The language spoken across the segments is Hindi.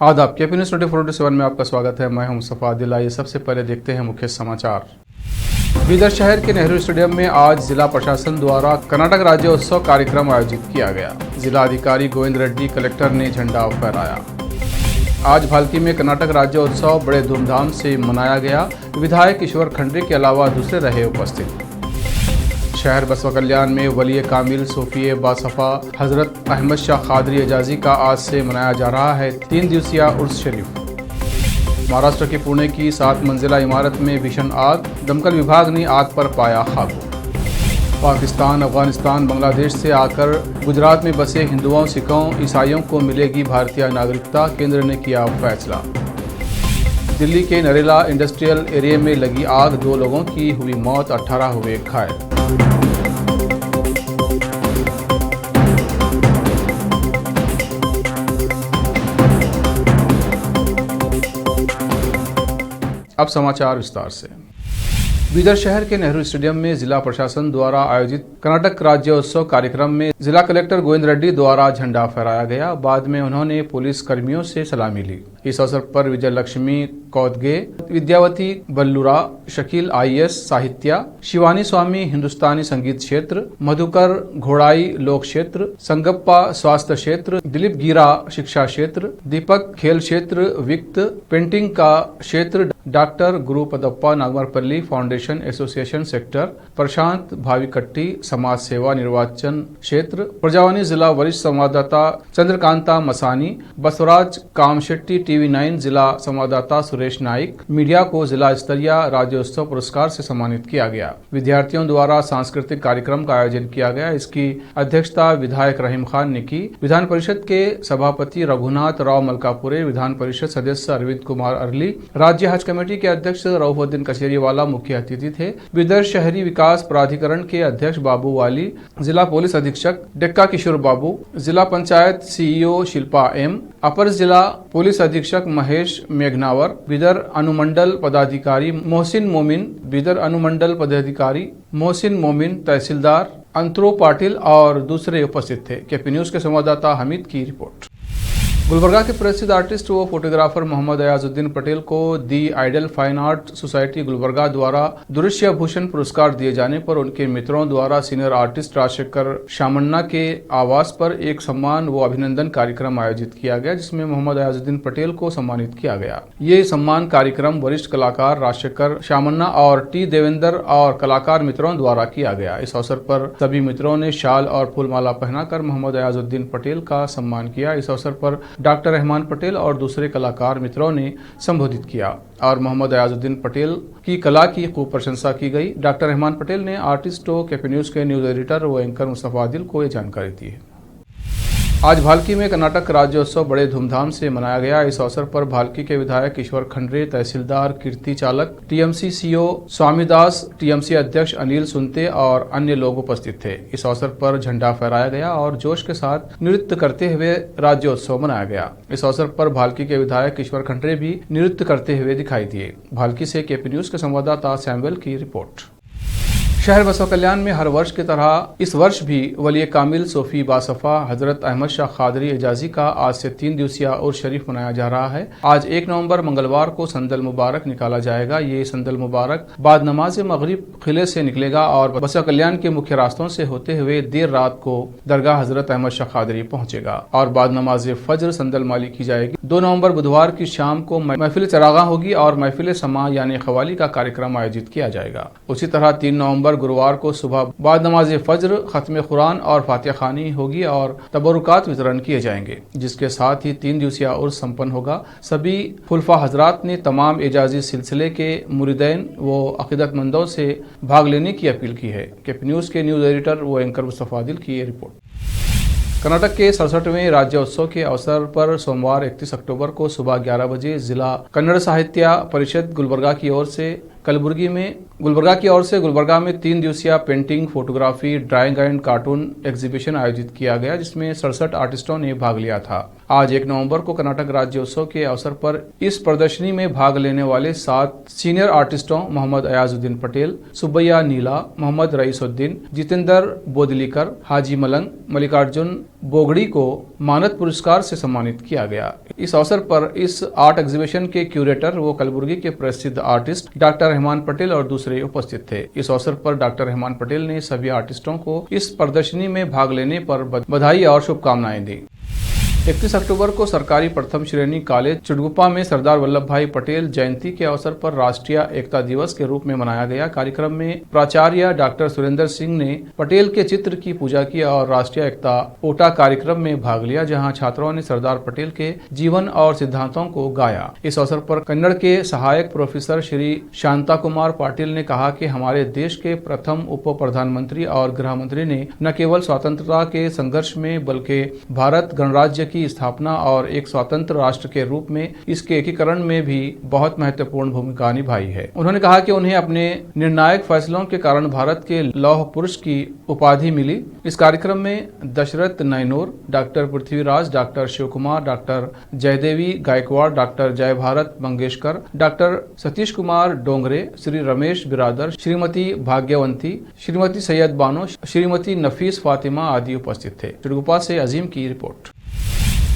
आदाब केपी न्यूज़ 24/7 में आपका स्वागत है। मैं हूं मुस्तफा आदिल। आइए सबसे पहले देखते हैं मुख्य समाचार। बीदर शहर के नेहरू स्टेडियम में आज जिला प्रशासन द्वारा कर्नाटक राज्योत्सव कार्यक्रम आयोजित किया गया। जिला अधिकारी गोविंद रेड्डी, कलेक्टर ने झंडा फहराया। आज भाल्की में कर्नाटक राज्योत्सव बड़े धूमधाम से मनाया गया। विधायक ईश्वर खंड्रे के अलावा दूसरे रहे उपस्थित। शहर बसवा कल्याण में वली कामिल सूफी बासफा हजरत अहमद शाह कादरी एजाजी का आज से मनाया जा रहा है 3 दिवसीय उर्स शरीफ। महाराष्ट्र के पुणे की 7 मंजिला इमारत में भीषण आग, दमकल विभाग ने आग पर पाया काबू। पाकिस्तान, अफगानिस्तान, बांग्लादेश से आकर गुजरात में बसे हिंदुओं, सिखों, ईसाइयों को मिलेगी भारतीय नागरिकता, केंद्र ने किया फैसला। दिल्ली के नरेला इंडस्ट्रियल एरिया में लगी आग, 2 लोगों की हुई मौत, 18 हुए घायल। अब समाचार विस्तार से। बीदर शहर के नेहरू स्टेडियम में जिला प्रशासन द्वारा आयोजित कर्नाटक राज्योत्सव कार्यक्रम में जिला कलेक्टर गोविंद रेड्डी द्वारा झंडा फहराया गया। बाद में उन्होंने पुलिस कर्मियों से सलामी ली। इस अवसर पर विजय लक्ष्मी कौदगे, विद्यावती बल्लूरा, शकील IAS साहित्य, शिवानी स्वामी हिंदुस्तानी संगीत क्षेत्र, मधुकर घोड़ाई लोक क्षेत्र, संगप्पा स्वास्थ्य क्षेत्र, दिलीप गिरा शिक्षा क्षेत्र, दीपक खेल क्षेत्र, विक्त पेंटिंग का क्षेत्र, डॉक्टर गुरु पदप्पा नागमरपल्ली फाउंडेशन एसोसिएशन सेक्टर, प्रशांत भाविकट्टी समाज सेवा निर्वाचन क्षेत्र, प्रजावानी जिला वरिष्ठ संवाददाता चंद्रकांता मसानी, बसवराज कामशेट्टी TV9 जिला संवाददाता सुरेश नाइक। मीडिया को जिला स्तरीय राज्योत्सव पुरस्कार से सम्मानित किया गया। विद्यार्थियों द्वारा सांस्कृतिक कार्यक्रम का आयोजन किया गया। इसकी अध्यक्षता विधायक रहीम खान ने की। विधान परिषद के सभापति रघुनाथ राव मलकापुरे, विधान परिषद सदस्य अरविंद कुमार अरली, राज्य हज कमेटी के अध्यक्ष रऊफुद्दीन कचेरीवाला मुख्य अतिथि थे। बीदर शहरी विकास प्राधिकरण के अध्यक्ष बाबू वाली, जिला पुलिस अधीक्षक डेक्का किशोर बाबू, जिला पंचायत CEO शिल्पा M, अपर जिला पुलिस अधीक्षक महेश मेघनावर, बीदर अनुमंडल पदाधिकारी मोहसिन मोमिन, बीदर अनुमंडल पदाधिकारी मोहसिन मोमिन, तहसीलदार अंतरो पाटिल और दूसरे उपस्थित थे। केपी न्यूज़ के संवाददाता हमीद की रिपोर्ट। गुलबर्गा के प्रसिद्ध आर्टिस्ट व फोटोग्राफर मोहम्मद अयाजुद्दीन पटेल को the ideal fine art society Gulbarga द्वारा दृश्य भूषण पुरस्कार दिए जाने पर उनके मित्रों द्वारा सीनियर आर्टिस्ट राजशेखर शामन्ना के आवास पर एक सम्मान व अभिनंदन कार्यक्रम आयोजित किया गया, जिसमें मोहम्मद अयाजुद्दीन पटेल को सम्मानित किया गया। ये सम्मान कार्यक्रम वरिष्ठ कलाकार राजशेखर शामन्ना और T देवेंद्र और कलाकार मित्रों द्वारा किया गया। इस अवसर पर सभी मित्रों ने शाल और फूलमाला पहनाकर मोहम्मद अयाजुद्दीन पटेल का सम्मान किया। इस अवसर पर डॉक्टर रहमान पटेल और दूसरे कलाकार मित्रों ने संबोधित किया और मोहम्मद अयाजुद्दीन पटेल की कला की खूब प्रशंसा की गई। डॉक्टर रहमान पटेल ने आर्टिस्टों, केपी न्यूज़ के न्यूज़ एडिटर व एंकर मुस्तफा आदिल को ये जानकारी दी है। आज भाल्की में कर्नाटक राज्योत्सव बड़े धूमधाम से मनाया गया। इस अवसर पर भाल्की के विधायक ईश्वर खंड्रे, तहसीलदार कीर्ति चालक, TMC CO स्वामीदास, TMC अध्यक्ष अनिल सुनते और अन्य लोग उपस्थित थे। इस अवसर पर झंडा फहराया गया और जोश के साथ नृत्य करते हुए राज्योत्सव मनाया गया। इस अवसर पर भाल्की के विधायक ईश्वर खंड्रे भी नृत्य करते हुए दिखाई दिए। भाल्की से केपी न्यूज़ के संवाददाता सैमुअल की रिपोर्ट। शहर बसवा कल्याण में हर वर्ष की तरह इस वर्ष भी वली कामिल सूफी बासफा हजरत अहमद शाह कादरी एजाजी का आज से 3 दिवसीय उर्स शरीफ मनाया जा रहा है। आज 1 नवंबर मंगलवार को संदल मुबारक निकाला जाएगा। ये संदल मुबारक बाद नमाज मगरिब किले से निकलेगा और बसवा कल्याण के मुख्य रास्तों से होते हुए देर रात को दरगाह हजरत अहमद शाह कादरी पहुंचेगा और बाद नमाज फजर संदल माली की जाएगी। 2 नवंबर बुधवार की शाम को महफिल चरागा होगी और महफिल समा यानी खवाली का कार्यक्रम आयोजित किया जाएगा। उसी तरह 3 नवंबर गुरुवार को सुबह बाद नमाज फजर खत्म कुरान और फातिहा खानी होगी और तबरुकात वितरण किए जाएंगे, जिसके साथ ही 3 दिवसीय उर्स संपन्न होगा। सभी खुलफा हजरात ने तमाम एजाजी सिलसिले के मुरीदैन व अकीदतमंदों से भाग लेने की अपील की है। केपी न्यूज़ के न्यूज़ एडिटर व एंकर मुस्तफा आदिल की ये रिपोर्ट। कर्नाटक के 67वें राज्योत्सव के अवसर पर सोमवार 31 अक्टूबर को सुबह 11 बजे जिला कन्नड़ साहित्य परिषद गुलबर्गा की ओर से गुलबर्गा की ओर से गुलबर्गा में 3 दिवसीय painting, photography, drawing and cartoon exhibition आयोजित किया गया, जिसमें 67 आर्टिस्टों ने भाग लिया था। आज 1 नवंबर को कर्नाटक राज्योत्सव के अवसर पर इस प्रदर्शनी में भाग लेने वाले 7 सीनियर आर्टिस्टों मोहम्मद अयाजुद्दीन पटेल, सुब्बैया नीला, मोहम्मद रईसुद्दीन, जितेंद्र बोदलीकर, हाजी मलंग, मल्लिकार्जुन बोगड़ी को मानद पुरस्कार से सम्मानित किया गया। इस अवसर पर इस आर्ट एग्जीबिशन के क्यूरेटर व कलबुर्गी के प्रसिद्ध आर्टिस्ट डॉक्टर रहमान पटेल और दूसरे उपस्थित थे। इस अवसर पर डॉक्टर रहमान पटेल ने सभी आर्टिस्टों को इस प्रदर्शनी में भाग लेने पर बधाई और शुभकामनाएं दी। 31 अक्टूबर को सरकारी प्रथम श्रेणी कॉलेज चिड़गुप्पा में सरदार वल्लभ भाई पटेल जयंती के अवसर पर राष्ट्रीय एकता दिवस के रूप में मनाया गया। कार्यक्रम में प्राचार्य डॉक्टर सुरेंद्र सिंह ने पटेल के चित्र की पूजा की और राष्ट्रीय एकता ओटा कार्यक्रम में भाग लिया, जहां छात्रों ने सरदार पटेल के जीवन और सिद्धांतों को गाया। इस अवसर पर कन्नड़ के सहायक प्रोफेसर श्री शांता कुमार पाटिल ने कहा कि हमारे देश के प्रथम उप प्रधानमंत्री और गृह मंत्री ने न केवल स्वतंत्रता के संघर्ष में बल्कि भारत गणराज्य की स्थापना और एक स्वतंत्र राष्ट्र के रूप में इसके एकीकरण में भी बहुत महत्वपूर्ण भूमिका निभाई है। उन्होंने कहा कि उन्हें अपने निर्णायक फैसलों के कारण भारत के लौह पुरुष की उपाधि मिली। इस कार्यक्रम में Dasharath Nainor, doctor Prithviraj, doctor Shiv Kumar, doctor Jayadevi Gaikwad, doctor Jai Bharat Mangeshkar, doctor Satish Kumar Dongre, Shri Ramesh Biradar, Shrimati Bhagyavanti, Shrimati Syed Bano, Shrimati नफीस फातिमा आदि उपस्थित थे। चिड़गुप्पा से अजीम की रिपोर्ट।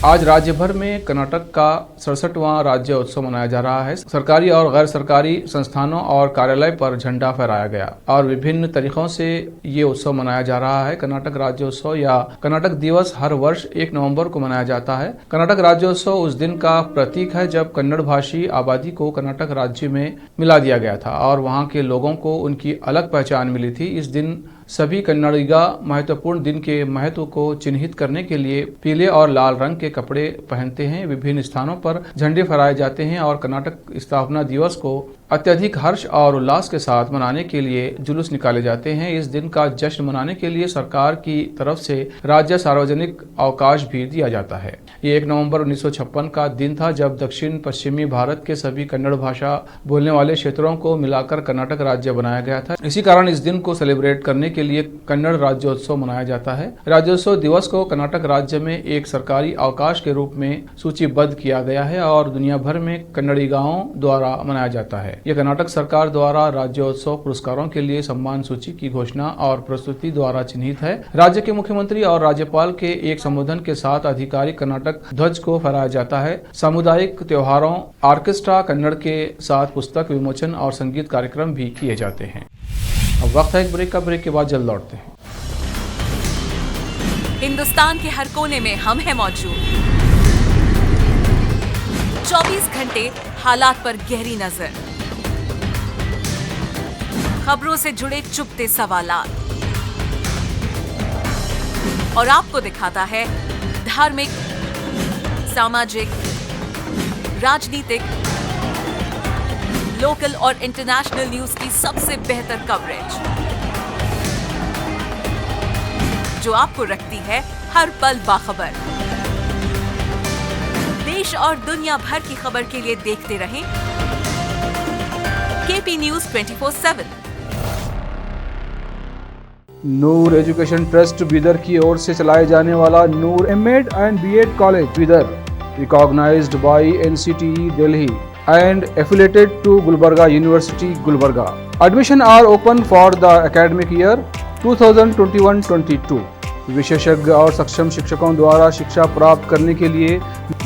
आज राज्य भर में कर्नाटक का 67वां राज्य उत्सव मनाया जा रहा है। सरकारी और गैर सरकारी संस्थानों और कार्यालय पर झंडा फहराया गया और विभिन्न तरीकों से ये उत्सव मनाया जा रहा है। कर्नाटक राज्योत्सव या कर्नाटक दिवस हर वर्ष 1 नवंबर को मनाया जाता है। कर्नाटक राज्योत्सव उस दिन का प्रतीक है जब कन्नड़ भाषी आबादी को कर्नाटक राज्य में मिला दिया गया था और वहाँ के लोगों को उनकी अलग पहचान मिली थी। इस दिन सभी कन्नड़िगा महत्वपूर्ण दिन के महत्व को चिन्हित करने के लिए पीले और लाल रंग के कपड़े पहनते हैं। विभिन्न स्थानों पर झंडे फहराए जाते हैं और कर्नाटक स्थापना दिवस को अत्यधिक हर्ष और उल्लास के साथ मनाने के लिए जुलूस निकाले जाते हैं। इस दिन का जश्न मनाने के लिए सरकार की तरफ से राज्य सार्वजनिक अवकाश भी दिया जाता है। ये 1 नवंबर 1956 का दिन था जब दक्षिण पश्चिमी भारत के सभी कन्नड़ भाषा बोलने वाले क्षेत्रों को मिलाकर कर्नाटक राज्य बनाया गया था। इसी कारण इस दिन को सेलिब्रेट करने के लिए कन्नड़ राज्योत्सव मनाया जाता है। राज्योत्सव दिवस को कर्नाटक राज्य में एक सरकारी अवकाश के रूप में सूचीबद्ध किया गया है और दुनिया भर में कन्नड़िगाओं द्वारा मनाया जाता है। यह कर्नाटक सरकार द्वारा राज्योत्सव पुरस्कारों के लिए सम्मान सूची की घोषणा और प्रस्तुति द्वारा चिन्हित है। राज्य के मुख्यमंत्री और राज्यपाल के एक संबोधन के साथ आधिकारिक कर्नाटक ध्वज को फहराया जाता है। सामुदायिक त्योहारों, ऑर्केस्ट्रा, कन्नड़ के साथ पुस्तक विमोचन और संगीत कार्यक्रम भी किए जाते हैं। अब वक्त है एक ब्रेक का। ब्रेक के बाद जल्द लौटते हैं। हिंदुस्तान के हर कोने में हम हैं मौजूद। 24 घंटे हालात पर गहरी नजर, खबरों से जुड़े चुपते सवालात और आपको दिखाता है धार्मिक, सामाजिक, राजनीतिक, लोकल और इंटरनेशनल न्यूज की सबसे बेहतर कवरेज जो आपको रखती है हर पल बाखबर। देश और दुनिया भर की खबर के लिए देखते रहें KP news 24/7। Noor education trust Bidar की ओर से चलाए जाने वाला Noor MEd and BEd college Bidar, recognised by NCTE Delhi and affiliated to Gulbarga University, Gulbarga. Admission are open for the academic year 2021-22. विशेषज्ञ और सक्षम शिक्षकों द्वारा शिक्षा प्राप्त करने के लिए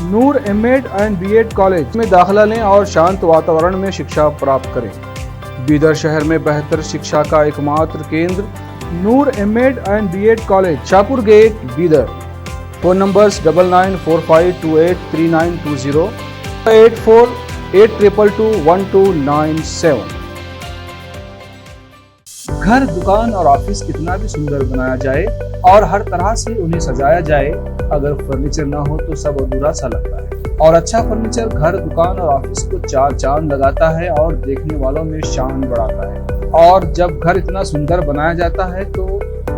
नूर एमएड एंड बीएड कॉलेज में दाखिला लें और शांत वातावरण में शिक्षा प्राप्त करें। बीदर शहर में बेहतर शिक्षा का एकमात्र केंद्र Noor MEd and BEd college, Shahpur gate, Bidar. Phone numbers 9945283920, 8482221297। घर, दुकान और ऑफिस कितना भी सुंदर बनाया जाए और हर तरह से उन्हें सजाया जाए, अगर फर्नीचर ना हो तो सब अधूरा सा लगता है। और अच्छा फर्नीचर घर, दुकान और ऑफिस को 4 चांद लगाता है और देखने वालों में शान बढ़ाता है। और जब घर इतना सुंदर बनाया जाता है तो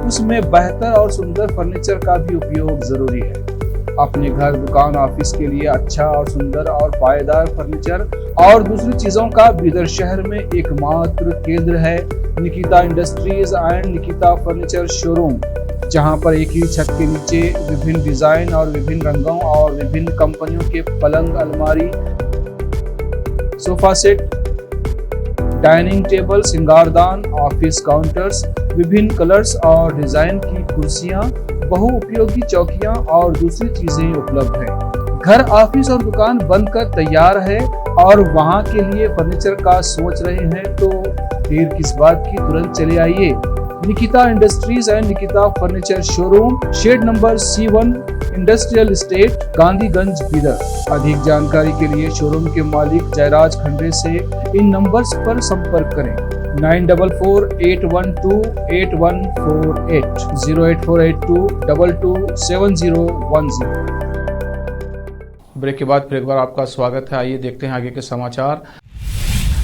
उसमें बेहतर और सुंदर फर्नीचर का भी उपयोग जरूरी है। अपने घर, दुकान, ऑफिस के लिए अच्छा और सुंदर और पायदार फर्नीचर और दूसरी चीजों का बीदर शहर में एकमात्र केंद्र है Nikita industries and Nikita furniture showroom, जहां पर एक ही छत के नीचे विभिन्न डिजाइन और विभिन्न रंगों और विभिन्न कंपनियों के पलंग, अलमारी, सोफा सेट, डाइनिंग टेबल, सिंगारदान, ऑफिस काउंटर्स, विभिन्न कलर्स और डिजाइन की कुर्सियां, बहुउपयोगी चौकियां और दूसरी चीजें उपलब्ध हैं। घर, ऑफिस और दुकान बनकर तैयार है और वहां के लिए फर्नीचर का सोच रहे हैं तो देर किस बात की, तुरंत चले आइए। Nikita industries and Nikita furniture showroom, shed number C1, industrial estate, Gandhiganj, Bidar. अधिक जानकारी के लिए शोरूम के मालिक जयराज खंडे से इन नंबर्स पर संपर्क करें 9448128148 08482227010। ब्रेक के बाद फिर एक बार आपका स्वागत है। आइए देखते हैं आगे के समाचार।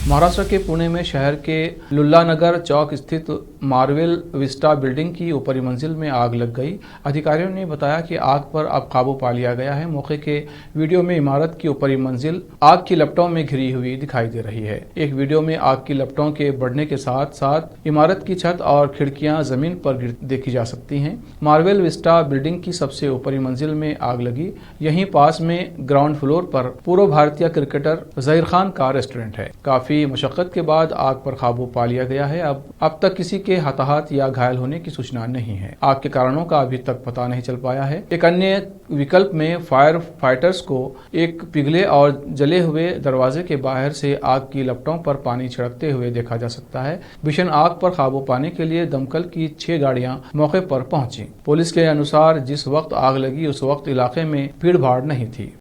महाराष्ट्र के पुणे में शहर के लुल्ला नगर चौक स्थित मार्वेल विस्टा बिल्डिंग की ऊपरी मंजिल में आग लग गई। अधिकारियों ने बताया कि आग पर अब काबू पा लिया गया है। मौके के वीडियो में इमारत की ऊपरी मंजिल आग की लपटों में घिरी हुई दिखाई दे रही है। एक वीडियो में आग की लपटों के बढ़ने के साथ साथ इमारत की छत और खिड़कियां जमीन पर देखी जा सकती हैं। मार्वेल विस्टा बिल्डिंग की सबसे ऊपरी मंजिल में आग लगी। यहीं पास में ग्राउंड फ्लोर पर पूर्व भारतीय क्रिकेटर जहीर खान का रेस्टोरेंट है। काफी मशक्कत के बाद आग पर काबू पा लिया गया है। अब तक किसी के हताहत या घायल होने की सूचना नहीं है। आग के कारणों का अभी तक पता नहीं चल पाया है। एक अन्य विकल्प में फायर फाइटर्स को एक पिघले और जले हुए दरवाजे के बाहर से आग की लपटों पर पानी छिड़कते हुए देखा जा सकता है। भीषण आग पर काबू पाने के लिए दमकल की 6 गाड़ियां मौके पर पहुंची। पुलिस के अनुसार जिस वक्त आग लगी उस वक्त इलाके में भीड़ भाड़ नहीं थी।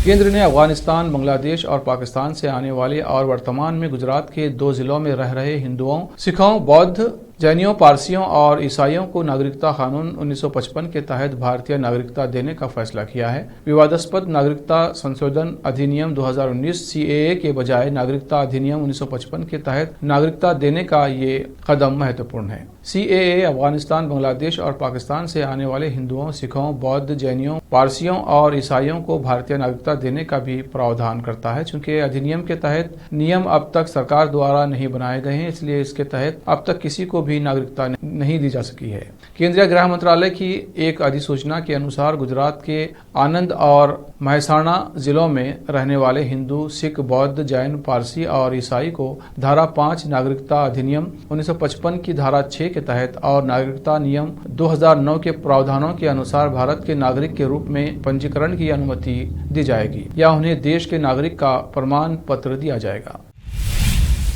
केंद्र ने अफगानिस्तान, बांग्लादेश और पाकिस्तान से आने वाले और वर्तमान में गुजरात के 2 जिलों में रह रहे हिंदुओं, सिखों, बौद्ध, जैनियों, पारसियों और ईसाइयों को नागरिकता कानून 1955 के तहत भारतीय नागरिकता देने का फैसला किया है। विवादास्पद नागरिकता संशोधन अधिनियम 2019 CAA के बजाय नागरिकता अधिनियम 1955 के तहत नागरिकता देने का ये कदम महत्वपूर्ण है। CAA अफगानिस्तान, बांग्लादेश और पाकिस्तान से आने वाले हिंदुओं, सिखों, बौद्ध, जैनियों, पारसियों और ईसाइयों को भारतीय नागरिकता देने का भी प्रावधान करता है। चूंकि अधिनियम के तहत नियम अब तक सरकार द्वारा नहीं बनाए गए हैं, इसलिए इसके तहत अब तक किसी को भी नागरिकता नहीं दी जा सकी है। केंद्रीय गृह मंत्रालय की एक अधिसूचना के अनुसार गुजरात के आनंद और महसाणा जिलों में रहने वाले हिंदू, सिख, बौद्ध, जैन, पारसी और ईसाई को धारा 5 नागरिकता अधिनियम 1955 की धारा 6 के तहत और नागरिकता नियम 2009 के प्रावधानों के अनुसार भारत के नागरिक के रूप में पंजीकरण की अनुमति दी जाएगी या उन्हें देश के नागरिक का प्रमाण पत्र दिया जाएगा।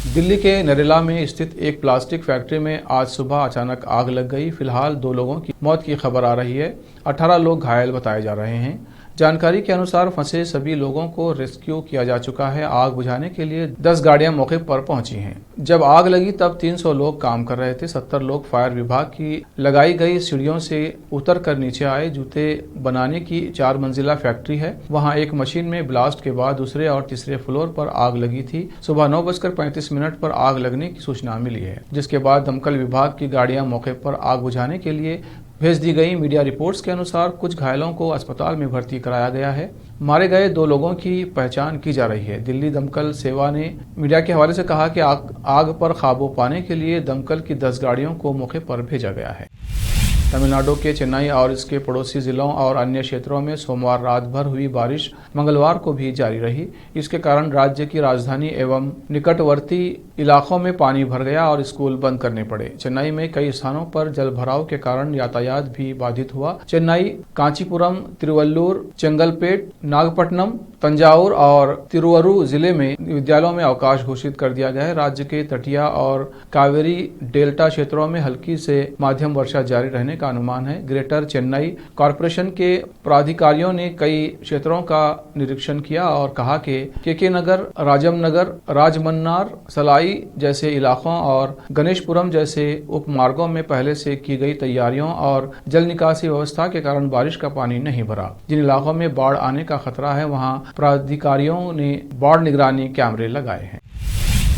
दिल्ली के नरेला में स्थित एक प्लास्टिक फैक्ट्री में आज सुबह अचानक आग लग गई। फिलहाल 2 लोगों की मौत की खबर आ रही है। 18 लोग घायल बताए जा रहे हैं। जानकारी के अनुसार फंसे सभी लोगों को रेस्क्यू किया जा चुका है। आग बुझाने के लिए 10 गाड़ियां मौके पर पहुंची हैं। जब आग लगी तब 300 लोग काम कर रहे थे। 70 लोग फायर विभाग की लगाई गई सीढ़ियों से उतर कर नीचे आए। जूते बनाने की 4 मंजिला फैक्ट्री है। वहां एक मशीन में ब्लास्ट के बाद दूसरे और तीसरे फ्लोर पर आग लगी थी। सुबह 9:35 पर आग लगने की सूचना मिली है, जिसके बाद दमकल विभाग की गाड़ियां मौके पर आग बुझाने के लिए भेज दी गई। मीडिया रिपोर्ट्स के अनुसार कुछ घायलों को अस्पताल में भर्ती कराया गया है। मारे गए 2 लोगों की पहचान की जा रही है। दिल्ली दमकल सेवा ने मीडिया के हवाले से कहा कि आग पर काबू पाने के लिए दमकल की 10 गाड़ियों को मौके पर भेजा गया है। तमिलनाडु के चेन्नई और इसके पड़ोसी जिलों और अन्य क्षेत्रों में सोमवार रात भर हुई बारिश मंगलवार को भी जारी रही। इसके कारण राज्य की राजधानी एवं निकटवर्ती इलाकों में पानी भर गया और स्कूल बंद करने पड़े। चेन्नई में कई स्थानों पर जल भराव के कारण यातायात भी बाधित हुआ। चेन्नई, कांचीपुरम, तिरुवल्लुर, चेंगलपेट, नागपट्टनम, तंजावुर और तिरुवरूर जिले में विद्यालयों में अवकाश घोषित कर दिया गया है। राज्य के तटीय और कावेरी डेल्टा क्षेत्रों में हल्की से मध्यम वर्षा जारी रहने का अनुमान है। ग्रेटर चेन्नई कॉरपोरेशन के प्राधिकारियों ने कई क्षेत्रों का निरीक्षण किया और कहा कि केके नगर, राजम नगर, राजमन्नार, सलाई जैसे इलाकों और गणेशपुरम जैसे उपमार्गों में पहले से की गई तैयारियों और जल निकासी व्यवस्था के कारण बारिश का पानी नहीं भरा। जिन इलाकों में बाढ़ आने का खतरा है वहां प्राधिकारियों ने बाढ़ निगरानी कैमरे लगाए हैं।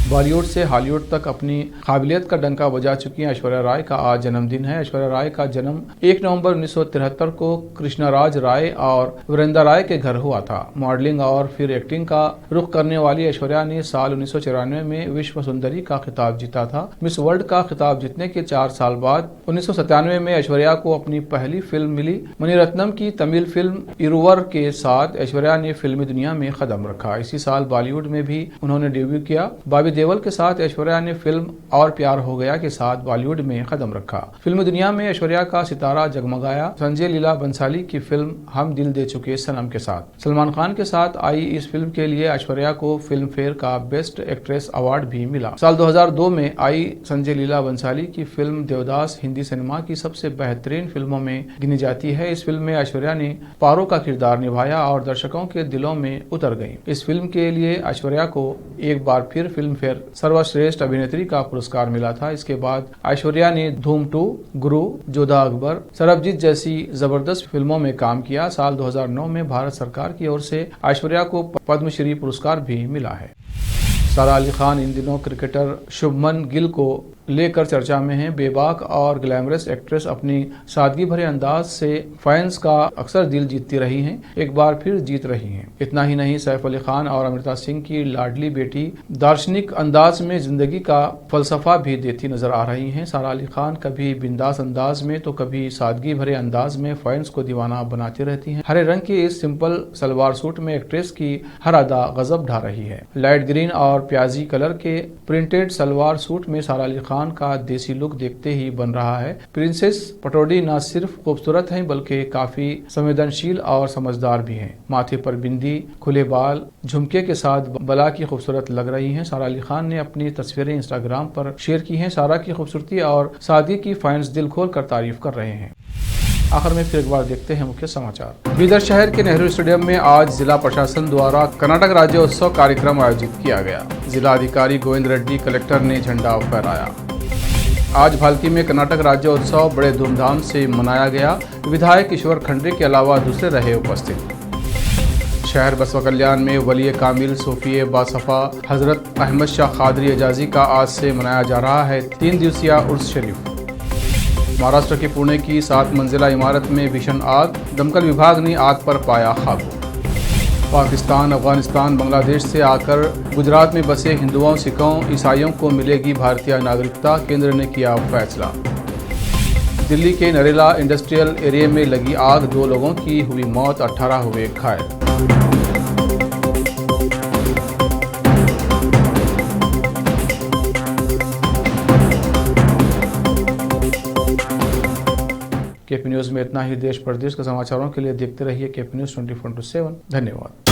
बॉलीवुड से हॉलीवुड तक अपनी काबिलियत का डंका बजा चुकी हैं ऐश्वर्या राय का आज जन्मदिन है। ऐश्वर्या राय का जन्म 1 नवंबर 1973 को कृष्णराज राय और वृंदा राय के घर हुआ था। मॉडलिंग और फिर एक्टिंग का रुख करने वाली ऐश्वर्या ने साल 1994 में विश्व सुंदरी का खिताब जीता था। मिस वर्ल्ड का खिताब जीतने के 4 साल बाद 1997 में ऐश्वर्या को अपनी पहली फिल्म मिली। मणिरत्नम की तमिल फिल्म इरुवर के साथ ऐश्वर्या ने फिल्मी दुनिया में कदम रखा। इसी साल बॉलीवुड में भी उन्होंने डेब्यू किया। बॉबी देओल के साथ ऐश्वर्या ने फिल्म और प्यार हो गया के साथ बॉलीवुड में कदम रखा। फिल्म दुनिया में ऐश्वर्या का सितारा जगमगाया संजय लीला बंसाली की फिल्म हम दिल दे चुके सनम के साथ। सलमान खान के साथ आई इस फिल्म के लिए ऐश्वर्या को फिल्म फेयर का बेस्ट एक्ट्रेस अवार्ड भी मिला। साल 2002 में आई संजय लीला बंसाली की फिल्म देवदास हिंदी सिनेमा की सबसे बेहतरीन फिल्मों में गिनी जाती है। इस फिल्म में ऐश्वर्या ने पारो का किरदार निभाया और दर्शकों के दिलों में उतर गई। इस फिल्म के लिए ऐश्वर्या को एक बार फिर फिल्म फेयर सर्वश्रेष्ठ अभिनेत्री का पुरस्कार मिला था। इसके बाद ऐश्वर्या ने धूम 2, गुरु, जोधा अकबर, सरबजीत जैसी जबरदस्त फिल्मों में काम किया। साल 2009 में भारत सरकार की ओर से ऐश्वर्या को पद्मश्री पुरस्कार भी मिला है। सारा अली खान इन दिनों क्रिकेटर शुभमन गिल को लेकर चर्चा में हैं। बेबाक और ग्लैमरस एक्ट्रेस अपनी सादगी भरे अंदाज से फैंस का अक्सर दिल जीतती रही हैं, एक बार फिर जीत रही हैं। इतना ही नहीं, सैफ अली खान और अमृता सिंह की लाडली बेटी दार्शनिक अंदाज में जिंदगी का फलसफा भी देती नजर आ रही हैं। सारा अली खान कभी बिंदास अंदाज में तो कभी सादगी भरे अंदाज में फैंस को दीवाना बनाती रहती हैं। हरे रंग के इस सिंपल सलवार सूट में एक्ट्रेस की हर अदा गजब ढा रही है। लाइट ग्रीन और प्याजी कलर के प्रिंटेड सलवार सूट में सारा अली खान का देसी लुक देखते ही बन रहा है। प्रिंसेस पटौडी न सिर्फ खूबसूरत हैं बल्कि काफी संवेदनशील और समझदार भी हैं। माथे पर बिंदी, खुले बाल, झुमके के साथ बला की खूबसूरत लग रही हैं। सारा अली खान ने अपनी तस्वीरें इंस्टाग्राम पर शेयर की हैं। सारा की खूबसूरती और सादगी की फैंस दिल खोल कर तारीफ कर रहे हैं। आखिर में फिर एक बार देखते हैं मुख्य समाचार। बीदर शहर के नेहरू स्टेडियम में आज जिला प्रशासन द्वारा कर्नाटक राज्योत्सव कार्यक्रम आयोजित किया गया। जिला अधिकारी गोविंद रेड्डी, कलेक्टर ने झंडा फहराया। आज भालकी में कर्नाटक राज्योत्सव बड़े धूमधाम से मनाया गया। विधायक ईश्वर खंडरे के अलावा दूसरे रहे उपस्थित। शहर बसवा कल्याण में वली कामिल सूफी बासफा हजरत अहमद शाह कादरी एजाजी का आज से मनाया जा रहा है 3 दिवसीय उर्स शरीफ। महाराष्ट्र के पुणे की 7 मंजिला इमारत में भीषण आग, दमकल विभाग ने आग पर पाया काबू। पाकिस्तान, अफगानिस्तान, बांग्लादेश से आकर गुजरात में बसे हिंदुओं, सिखों, ईसाइयों को मिलेगी भारतीय नागरिकता, केंद्र ने किया फैसला। दिल्ली के नरेला इंडस्ट्रियल एरिया में लगी आग, 2 लोगों की हुई मौत, 18 हुए घायल। केपी न्यूज़ में इतना ही। देश प्रदेश के समाचारों के लिए देखते रहिए केपी न्यूज़ 24/7। धन्यवाद।